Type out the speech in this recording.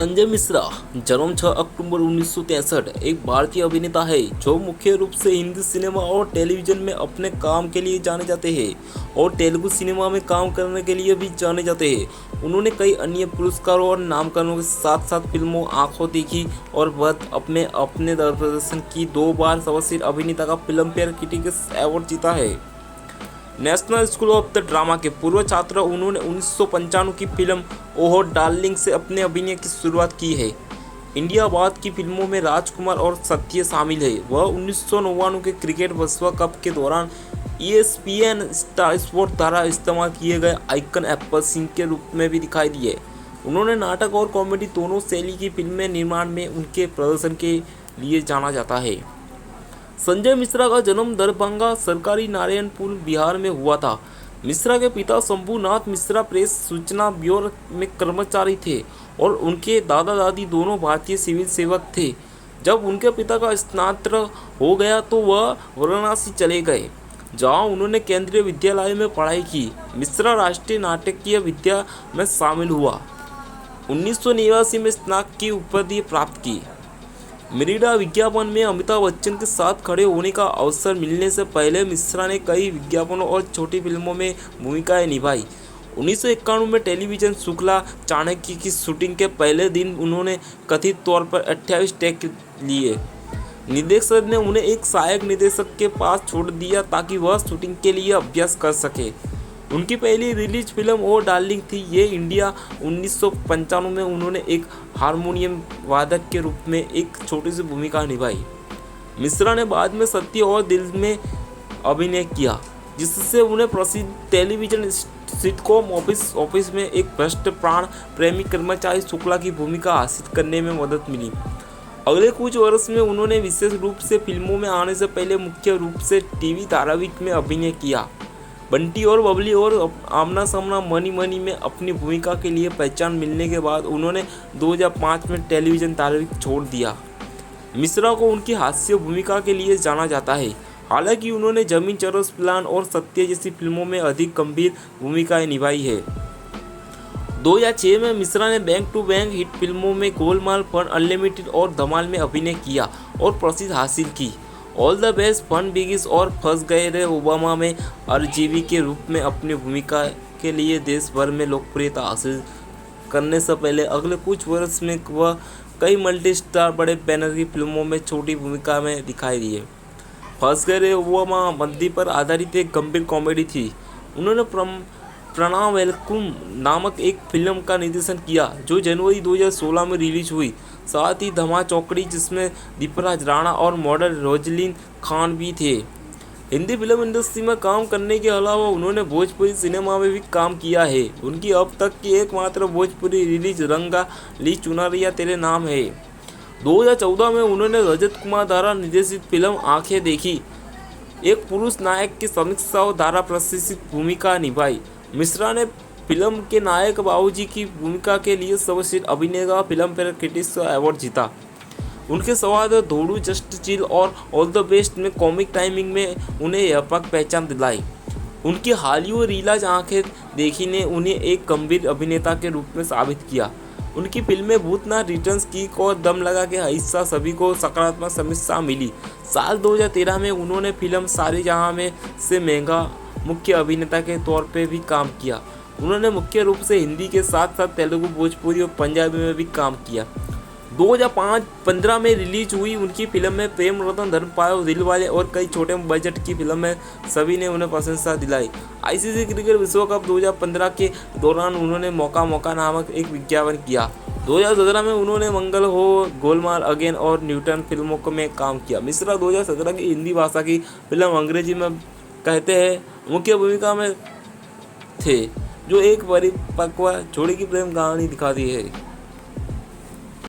संजय मिश्रा जन्म 6 अक्टूबर 1963 एक भारतीय अभिनेता है जो मुख्य रूप से हिंदी सिनेमा और टेलीविजन में अपने काम के लिए जाने जाते हैं और तेलुगु सिनेमा में काम करने के लिए भी जाने जाते हैं। उन्होंने कई अन्य पुरस्कारों और नामांकनों के साथ साथ फिल्मों आंखों देखी और वह अपने अपने प्रदर्शन की 2 बार सर्वश्रेष्ठ अभिनेता का फिल्म फेयर क्रिटिक्स अवार्ड जीता है। National school of the drama के पूर्व छात्र उन्होंने 1995 की फिल्म ओहो डार्लिंग से अपने अभिनय की शुरुआत की है। इंडिया बाद की फिल्मों में राजकुमार और सत्य शामिल है। वह 1999 के क्रिकेट विश्व कप के दौरान ESPN स्टार स्पोर्ट द्वारा इस्तेमाल किए गए आइकन एप्पल सिंह के रूप में भी दिखाई दिए। उन्होंने नाटक और कॉमेडी दोनों शैली की फिल्में निर्माण में उनके प्रदर्शन के लिए जाना जाता है। संजय मिश्रा का जन्म दरभंगा सरकारी नारायणपुर बिहार में हुआ था। मिश्रा के पिता शंभुनाथ मिश्रा प्रेस सूचना ब्यूरो में कर्मचारी थे और उनके दादा दादी दोनों भारतीय सिविल सेवक थे। जब उनके पिता का स्नातक हो गया तो वह वाराणसी चले गए, जहां उन्होंने केंद्रीय विद्यालय में पढ़ाई की। मिश्रा राष्ट्रीय नाटकीय विद्या में शामिल हुआ। 1989 में स्नातक की उपाधि प्राप्त की। मिरिंडा विज्ञापन में अमिताभ बच्चन के साथ खड़े होने का अवसर मिलने से पहले मिश्रा ने कई विज्ञापनों और छोटी फिल्मों में भूमिकाएं निभाई। 1991 में टेलीविजन श्रृंखला चाणक्य की शूटिंग के पहले दिन उन्होंने कथित तौर पर 28 टेक लिए। निर्देशक ने उन्हें एक सहायक निर्देशक के पास छोड़ दिया ताकि वह शूटिंग के लिए अभ्यास कर सके। उनकी पहली रिलीज फिल्म ओ डार्लिंग थी। ये इंडिया 1995 में उन्होंने एक हारमोनियम वादक के रूप में एक छोटी सी भूमिका निभाई। मिश्रा ने बाद में सत्य और दिल में अभिनय किया, जिससे उन्हें प्रसिद्ध टेलीविजन सिटकॉम ऑफिस में एक भ्रष्ट प्राण प्रेमी कर्मचारी शुक्ला की भूमिका हासिल करने में मदद मिली। अगले कुछ वर्ष में उन्होंने विशेष रूप से फिल्मों में आने से पहले मुख्य रूप से टीवी धारावाहिक में अभिनय किया। बंटी और बबली और आमना सामना मनी मनी में अपनी भूमिका के लिए पहचान मिलने के बाद उन्होंने 2005 में टेलीविजन धारावाहिक छोड़ दिया। मिश्रा को उनकी हास्य भूमिका के लिए जाना जाता है। हालांकि उन्होंने जमीन चरस प्लान और सत्य जैसी फिल्मों में अधिक गंभीर भूमिकाएं निभाई है। 2006 में मिश्रा ने बैक टू बैक हिट फिल्मों में गोलमाल, फन अनलिमिटेड और धमाल में अभिनय किया और प्रसिद्धि हासिल की। All the best, fun begins और फंस गए रे ओबामा में RGB के रूप में अपनी भूमिका के लिए देश भर में लोकप्रियता हासिल करने से पहले अगले कुछ वर्ष में वह कई मल्टी स्टार बड़े बैनर की फिल्मों में छोटी भूमिका में दिखाई दिए। फंस गए रे ओबामा मंदी पर आधारित एक गंभीर कॉमेडी थी। उन्होंने प्रणाम वेलकुम नामक एक फिल्म का निर्देशन किया जो जनवरी 2016 में रिलीज हुई। साथ ही धमा चौकड़ी, जिसमें दीपराज राणा और मॉडल रोजलिन खान भी थे। हिंदी फिल्म इंडस्ट्री में काम करने के अलावा उन्होंने भोजपुरी सिनेमा में भी काम किया है। उनकी अब तक की एकमात्र भोजपुरी रिलीज रंगा ली चुनरिया तेरे नाम है। 2014 में उन्होंने रजत कुमार द्वारा निर्देशित फिल्म आंखें देखी, एक पुरुष नायक की समीक्षा द्वारा प्रशिक्षित भूमिका निभाई। मिश्रा ने फिल्म के नायक बाबूजी की भूमिका के लिए सर्वश्रेष्ठ अभिनय का फिल्म फेयर क्रिटिक्स अवार्ड जीता। उनके सवाद धोड़ू, जस्ट चिल और ऑल द बेस्ट में कॉमिक टाइमिंग में उन्हें व्यापक पहचान दिलाई। उनकी हालिया रिलीज आंखें देखी ने उन्हें एक गंभीर अभिनेता के रूप में साबित किया। उनकी फिल्में भूतनाथ रिटर्न्स, किक और दम लगा के हिस्सा सभी को सकारात्मक समीक्षा मिली। साल 2013 में उन्होंने फिल्म सारे जहां में से महंगा मुख्य अभिनेता के तौर पर भी काम किया। उन्होंने मुख्य रूप से हिंदी के साथ साथ तेलुगु, भोजपुरी और पंजाबी में भी काम किया। 2015 में रिलीज हुई उनकी फिल्म में प्रेम रतन, धर्मपाल, दिलवाले और कई छोटे बजट की फिल्म में सभी ने उन्हें प्रशंसा दिलाई। ICC क्रिकेट विश्व कप 2015 के दौरान उन्होंने मौका नामक एक विज्ञापन किया। 2017 में उन्होंने मंगल हो, गोलमाल अगेन और न्यूटन फिल्मों में काम किया। मिश्रा 2017 की हिंदी भाषा की फिल्म अंग्रेजी में कहते हैं मुख्य भूमिका में थे, जो एक परिपक्व जोड़ी की प्रेम कहानी दिखाती है।